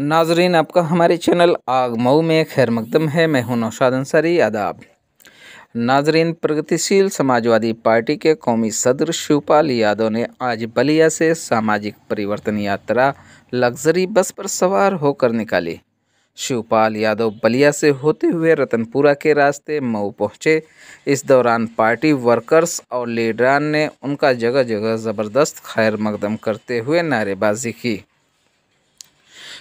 नाजरीन, आपका हमारे चैनल आग मऊ में खैर मकदम है। मैं हूं नौशाद अंसारी। आदाब नाजरीन, प्रगतिशील समाजवादी पार्टी के कौमी सदर शिवपाल यादव ने आज बलिया से सामाजिक परिवर्तन यात्रा लग्जरी बस पर सवार होकर निकाली। शिवपाल यादव बलिया से होते हुए रतनपुरा के रास्ते मऊ पहुंचे। इस दौरान पार्टी वर्कर्स और लीडरान ने उनका जगह जगह ज़बरदस्त खैर मकदम करते हुए नारेबाजी की।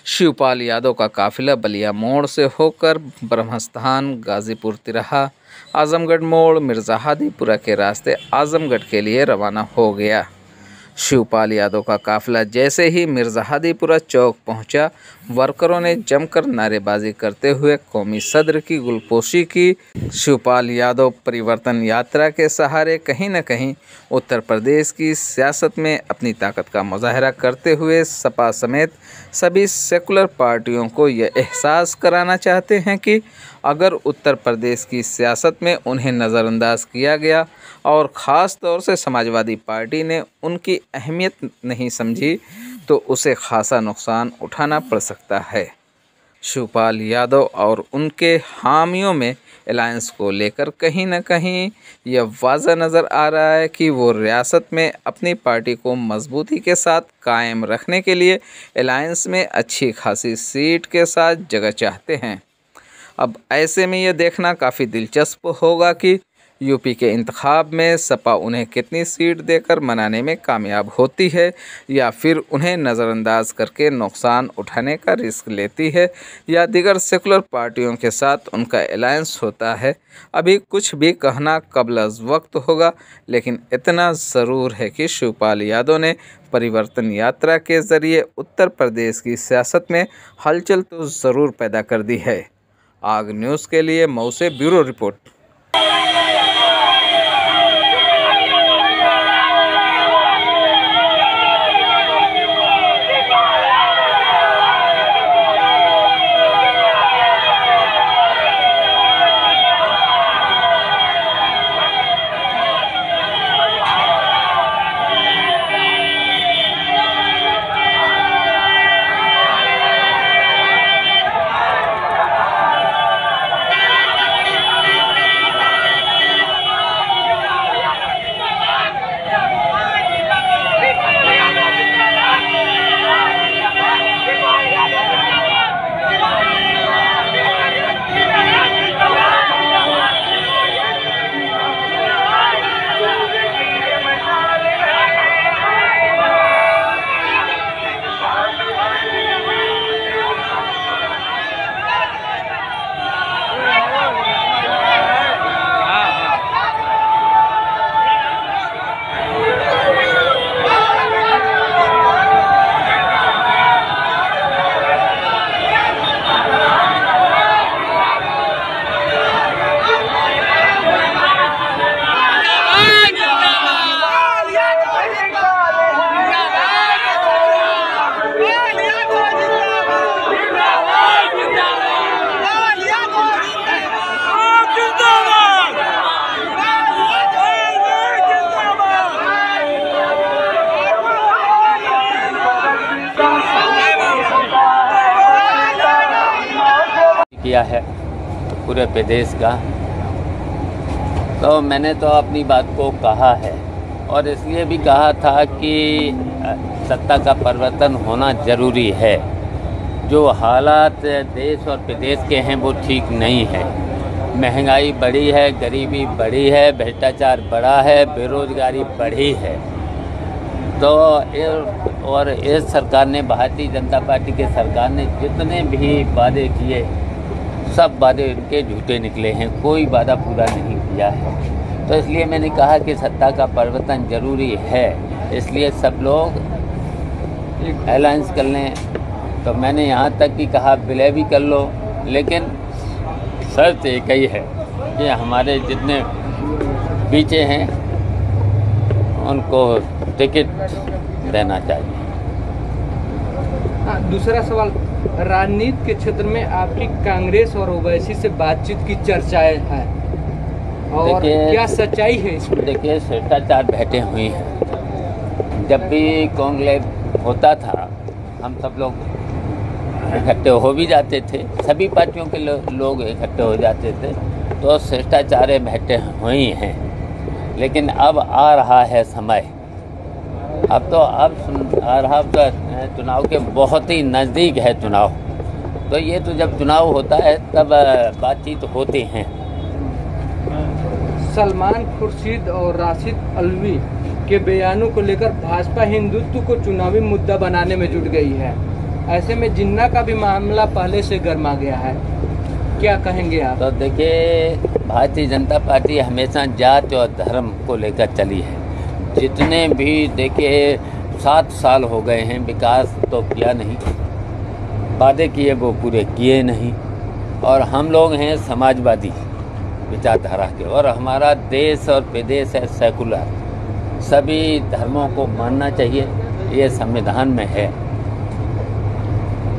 शिवपाल यादव का काफिला बलिया मोड़ से होकर ब्रह्मस्थान, गाजीपुर तिराहा, आजमगढ़ मोड़, मिर्ज़ा हादीपुरा के रास्ते आजमगढ़ के लिए रवाना हो गया। शिवपाल यादव का काफिला जैसे ही मिर्ज़ा हादीपुरा चौक पहुंचा, वर्करों ने जमकर नारेबाजी करते हुए कौमी सदर की गुलपोशी की। शिवपाल यादव परिवर्तन यात्रा के सहारे कहीं न कहीं उत्तर प्रदेश की सियासत में अपनी ताकत का मुजाहरा करते हुए सपा समेत सभी सेकुलर पार्टियों को यह एहसास कराना चाहते हैं कि अगर उत्तर प्रदेश की सियासत में उन्हें नज़रअंदाज किया गया और ख़ास तौर से समाजवादी पार्टी ने उनकी अहमियत नहीं समझी तो उसे खासा नुकसान उठाना पड़ सकता है। शिवपाल यादव और उनके हामियों में अलायंस को लेकर कहीं न कहीं यह वाज़ा नज़र आ रहा है कि वो रियासत में अपनी पार्टी को मजबूती के साथ कायम रखने के लिए अलायंस में अच्छी खासी सीट के साथ जगह चाहते हैं। अब ऐसे में यह देखना काफ़ी दिलचस्प होगा कि यूपी के इंतखाब में सपा उन्हें कितनी सीट देकर मनाने में कामयाब होती है या फिर उन्हें नज़रअंदाज करके नुकसान उठाने का रिस्क लेती है या दीगर सेकुलर पार्टियों के साथ उनका अलायंस होता है। अभी कुछ भी कहना कबल वक्त होगा, लेकिन इतना ज़रूर है कि शिवपाल यादव ने परिवर्तन यात्रा के ज़रिए उत्तर प्रदेश की सियासत में हलचल तो ज़रूर पैदा कर दी है। आग न्यूज़ के लिए मऊ से ब्यूरो रिपोर्ट। किया है पूरे प्रदेश का, तो मैंने तो अपनी बात को कहा है और इसलिए भी कहा था कि सत्ता का परिवर्तन होना ज़रूरी है। जो हालात देश और प्रदेश के हैं वो ठीक नहीं है। महंगाई बढ़ी है, गरीबी बढ़ी है, भ्रष्टाचार बढ़ा है, बेरोजगारी बढ़ी है। तो और इस सरकार ने, भारतीय जनता पार्टी के सरकार ने जितने भी वादे किए सब वादे इनके झूठे निकले हैं, कोई वादा पूरा नहीं किया है। तो इसलिए मैंने कहा कि सत्ता का परिवर्तन ज़रूरी है, इसलिए सब लोग अलायंस कर लें। तो मैंने यहाँ तक कि कहा विलय भी कर लो, लेकिन शर्त एक ही है कि हमारे जितने पीछे हैं उनको टिकट देना चाहिए। दूसरा सवाल, राजनीति के क्षेत्र में आपकी कांग्रेस और ओवैसी से बातचीत की चर्चाएं हैं और क्या सच्चाई है इसमें? देखिए, शिष्टाचार बैठे हुए हैं। जब भी कांग्रेस होता था हम सब लोग इकट्ठे हो भी जाते थे, सभी पार्टियों के लोग इकट्ठे हो जाते थे, तो शिष्टाचार बैठे हुए हैं। लेकिन अब आ रहा है समय, अब आ रहा तो चुनाव के बहुत ही नज़दीक है चुनाव, तो ये तो जब चुनाव होता है तब बातचीत होती हैं। सलमान खुर्शीद और राशिद अल्वी के बयानों को लेकर भाजपा हिंदुत्व को चुनावी मुद्दा बनाने में जुट गई है। ऐसे में जिन्ना का भी मामला पहले से गर्मा गया है, क्या कहेंगे आप? तो देखिए, भारतीय जनता पार्टी हमेशा जाति और धर्म को लेकर चली है। जितने भी देखिए 7 साल हो गए हैं, विकास तो किया नहीं, वादे किए वो पूरे किए नहीं। और हम लोग हैं समाजवादी विचारधारा के, और हमारा देश और प्रदेश है सेकुलर, सभी धर्मों को मानना चाहिए, ये संविधान में है।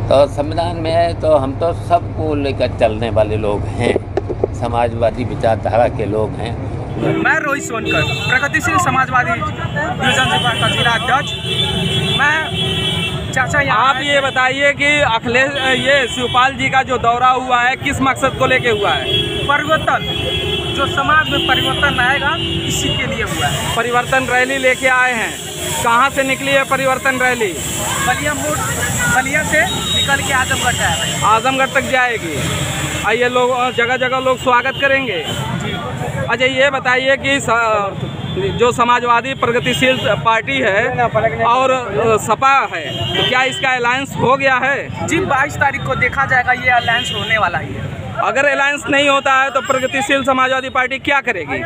तो संविधान में है तो हम तो सबको लेकर चलने वाले लोग हैं, समाजवादी विचारधारा के लोग हैं। मैं रोहित सोनकर, प्रगतिशील समाजवादी डिवीजन का जिला अध्यक्ष। मैं चाचा आप ये बताइए कि अखिलेश ये शिवपाल जी का जो दौरा हुआ है किस मकसद को लेके हुआ है? परिवर्तन, जो समाज में परिवर्तन आएगा इसी के लिए हुआ है। परिवर्तन रैली लेके आए हैं, कहाँ से निकली है परिवर्तन रैली? बलिया से निकल के आजमगढ़ जाएगा। आजमगढ़ तक जाएगी। ये लोग जगह जगह लोग स्वागत करेंगे। अच्छा, ये बताइए कि जो समाजवादी प्रगतिशील पार्टी है और सपा है, तो क्या इसका अलायंस हो गया है? जी, 22 तारीख को देखा जाएगा, ये अलायंस होने वाला ही है। अगर अलायंस नहीं होता है तो प्रगतिशील समाजवादी पार्टी क्या करेगी?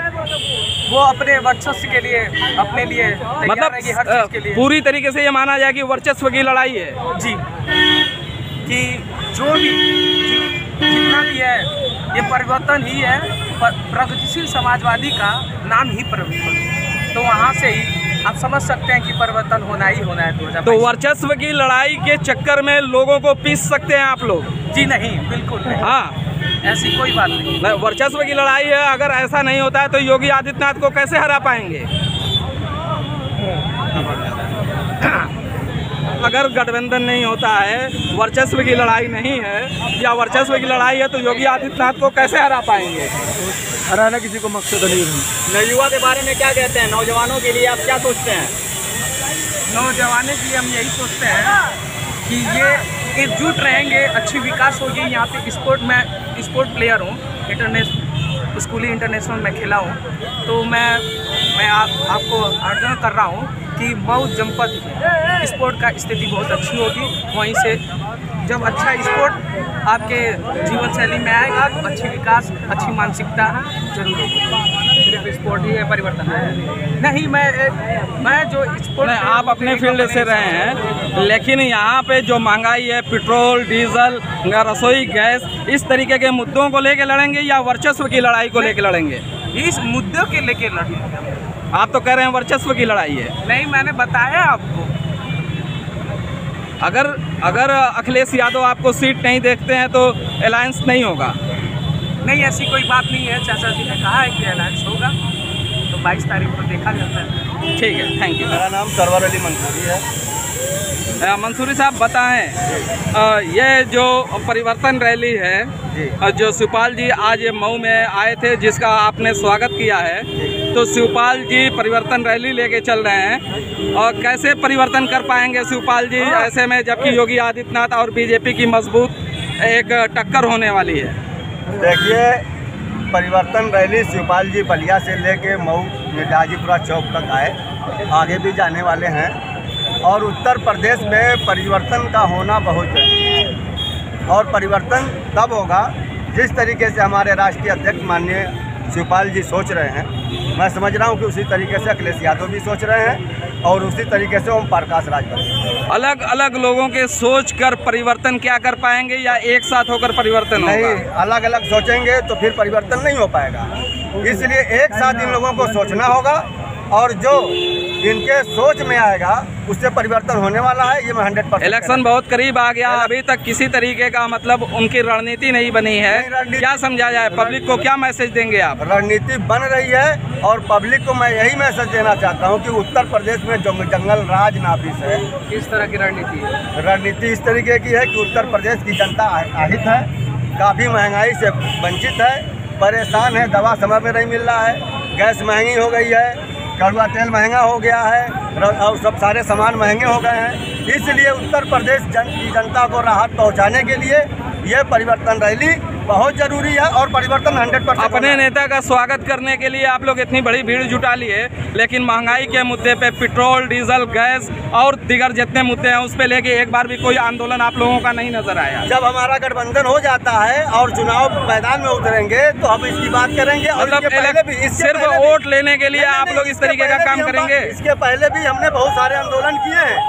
वो अपने वर्चस्व के लिए, अपने लिए मतलब हर चीज के लिए पूरी तरीके से ये माना जाए कि वर्चस्व की लड़ाई है। जी, कि जो भी जितना भी है ये परिवर्तन ही है। प्रगतिशील समाजवादी का नाम ही परिवर्तन, तो वहाँ से ही आप समझ सकते हैं कि परिवर्तन होना ही होना है 2022। तो वर्चस्व की लड़ाई के चक्कर में लोगों को पीस सकते हैं आप लोग? जी नहीं, बिल्कुल नहीं। हाँ, ऐसी कोई बात नहीं। वर्चस्व की लड़ाई है, अगर ऐसा नहीं होता है तो योगी आदित्यनाथ को कैसे हरा पाएंगे? अगर गठबंधन नहीं होता है, वर्चस्व की लड़ाई नहीं है या वर्चस्व की लड़ाई है, तो योगी आदित्यनाथ को कैसे हरा पाएंगे? हराना किसी को मकसद नहीं है। युवा के बारे में क्या कहते हैं? नौजवानों के लिए आप क्या सोचते हैं? नौजवानों के लिए हम यही सोचते हैं कि ये एकजुट रहेंगे, अच्छी विकास होगी। यहाँ पे स्पोर्ट प्लेयर हूँ, स्कूली इंटरनेशनल में खेला हूँ, तो मैं आपको आग्रह कर रहा हूँ कि मऊ जनपद स्पोर्ट का स्थिति बहुत अच्छी होगी। वहीं से जब अच्छा स्पोर्ट आपके जीवन शैली में आएगा तो अच्छी विकास, अच्छी मानसिकता जरूर होगी। सिर्फ स्पोर्ट ही है परिवर्तन है? नहीं, मैं जो स्पोर्ट, आप अपने फील्ड से रहे हैं, लेकिन यहाँ पे जो महंगाई है, पेट्रोल, डीजल, रसोई गैस, इस तरीके के मुद्दों को लेके लड़ेंगे या वर्चस्व की लड़ाई को लेके लड़ेंगे? इस मुद्दों के लेके लड़ेंगे। आप तो कह रहे हैं वर्चस्व की लड़ाई है। नहीं, मैंने बताया आपको। अगर अखिलेश यादव आपको सीट नहीं देखते हैं तो अलायंस नहीं होगा? नहीं, ऐसी कोई बात नहीं है। चाचा जी ने कहा है कि अलायंस होगा, तो 22 तारीख को देखा जाता है। ठीक है, थैंक यू। मेरा नाम सरवर अली मंसूरी है। मंसूरी साहब बताएं, ये जो परिवर्तन रैली है, जो शिवपाल जी आज मऊ में आए थे, जिसका आपने स्वागत किया है, तो शिवपाल जी परिवर्तन रैली लेके चल रहे हैं, और कैसे परिवर्तन कर पाएंगे शिवपाल जी ऐसे में, जबकि योगी आदित्यनाथ और बीजेपी की मजबूत एक टक्कर होने वाली है? देखिए, परिवर्तन रैली शिवपाल जी बलिया से लेके मऊ में गाजीपुरा चौक तक आए, आगे भी जाने वाले हैं, और उत्तर प्रदेश में परिवर्तन का होना बहुत है। और परिवर्तन तब होगा जिस तरीके से हमारे राष्ट्रीय अध्यक्ष माननीय शिवपाल जी सोच रहे हैं। मैं समझ रहा हूं कि उसी तरीके से अखिलेश यादव भी सोच रहे हैं, और उसी तरीके से ओम प्रकाश राजभर। अलग अलग लोगों के सोच कर परिवर्तन क्या कर पाएंगे, या एक साथ होकर परिवर्तन होगा? नहीं, अलग अलग सोचेंगे तो फिर परिवर्तन नहीं हो पाएगा। इसलिए एक साथ इन लोगों को सोचना होगा, और जो इनके सोच में आएगा उससे परिवर्तन होने वाला है, ये मैं 100%। इलेक्शन बहुत करीब आ गया, अभी तक किसी तरीके का मतलब उनकी रणनीति नहीं बनी है, क्या समझा जाए? पब्लिक को क्या मैसेज देंगे आप? रणनीति बन रही है और पब्लिक को मैं यही मैसेज देना चाहता हूँ कि उत्तर प्रदेश में जंगल राज नाफिस है। किस तरह की रणनीति है? रणनीति इस तरीके की है कि उत्तर प्रदेश की जनता আহিत है, काफ़ी महंगाई से वंचित है, परेशान है, दवा समय में नहीं मिल रहा है, गैस महंगी हो गई है, कड़वा तेल महंगा हो गया है और सब सारे सामान महंगे हो गए हैं। इसलिए उत्तर प्रदेश की जनता को राहत पहुंचाने के लिए ये परिवर्तन रैली बहुत जरूरी है और परिवर्तन 100%। अपने नेता का स्वागत करने के लिए आप लोग इतनी बड़ी भीड़ जुटा लिए, लेकिन महंगाई के मुद्दे पे पेट्रोल, डीजल, गैस और दीगर जितने मुद्दे हैं उस पे लेके एक बार भी कोई आंदोलन आप लोगों का नहीं नजर आया। जब हमारा गठबंधन हो जाता है और चुनाव मैदान में उतरेंगे तो हम इसकी बात करेंगे। और मतलब सिर्फ वोट लेने के लिए आप लोग इस तरीके का काम करेंगे? इसके पहले भी हमने बहुत सारे आंदोलन किए हैं,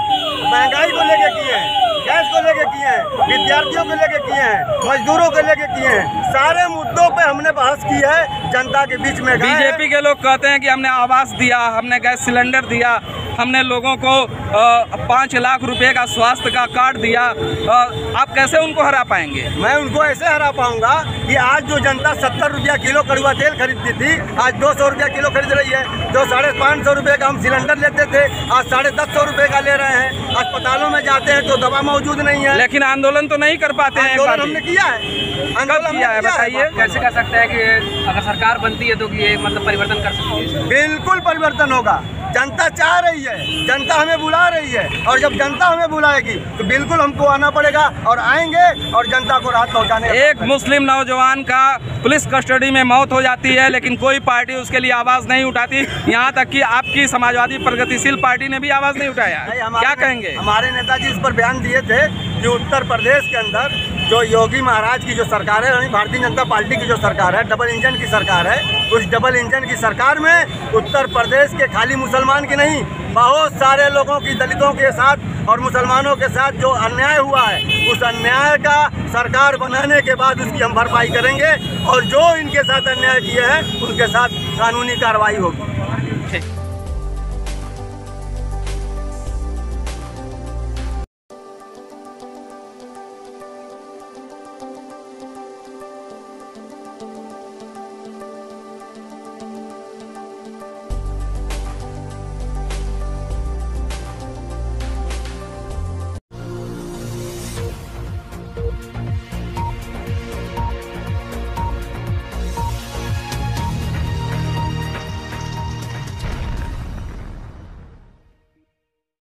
महंगाई को लेके किए हैं, गैस को लेके किए हैं, विद्यार्थियों को लेके किए हैं, मजदूरों को लेके किए हैं, सारे मुद्दों पे हमने बहस की है जनता के बीच में। बीजेपी के लोग कहते हैं कि हमने आवास दिया, हमने गैस सिलेंडर दिया, हमने लोगों को 5 लाख रुपए का स्वास्थ्य का कार्ड दिया, आप कैसे उनको हरा पाएंगे? मैं उनको ऐसे हरा पाऊंगा कि आज जो जनता 70 रुपया किलो कड़वा तेल खरीदती थी आज 200 रुपया किलो खरीद रही है। जो 550 रुपये का हम सिलेंडर लेते थे आज 150 रुपये का ले रहे हैं। अस्पतालों में जाते हैं तो दवा मौजूद नहीं है। लेकिन आंदोलन तो नहीं कर पाते हैं। आंदोलन हमने किया है, कब किया है बताइए? कैसे कर सकते हैं कि अगर सरकार बनती है तो ये मतलब परिवर्तन कर सकती है? बिल्कुल परिवर्तन होगा, जनता चाह रही है, जनता हमें बुला रही है और जब जनता हमें बुलाएगी तो बिल्कुल हमको आना पड़ेगा और आएंगे और जनता को राहत पहुंचाने। एक मुस्लिम नौजवान का पुलिस कस्टडी में मौत हो जाती है लेकिन कोई पार्टी उसके लिए आवाज नहीं उठाती, यहाँ तक कि आपकी समाजवादी प्रगतिशील पार्टी ने भी आवाज नहीं उठाया। क्या कहेंगे? हमारे नेताजी उस पर बयान दिए थे कि उत्तर प्रदेश के अंदर जो योगी महाराज की जो सरकार है, यानी भारतीय जनता पार्टी की जो सरकार है, डबल इंजन की सरकार है, उस डबल इंजन की सरकार में उत्तर प्रदेश के खाली मुसलमान की नहीं, बहुत सारे लोगों की, दलितों के साथ और मुसलमानों के साथ जो अन्याय हुआ है उस अन्याय का सरकार बनाने के बाद उसकी हम भरपाई करेंगे और जो इनके साथ अन्याय किए हैं उनके साथ कानूनी कार्रवाई होगी।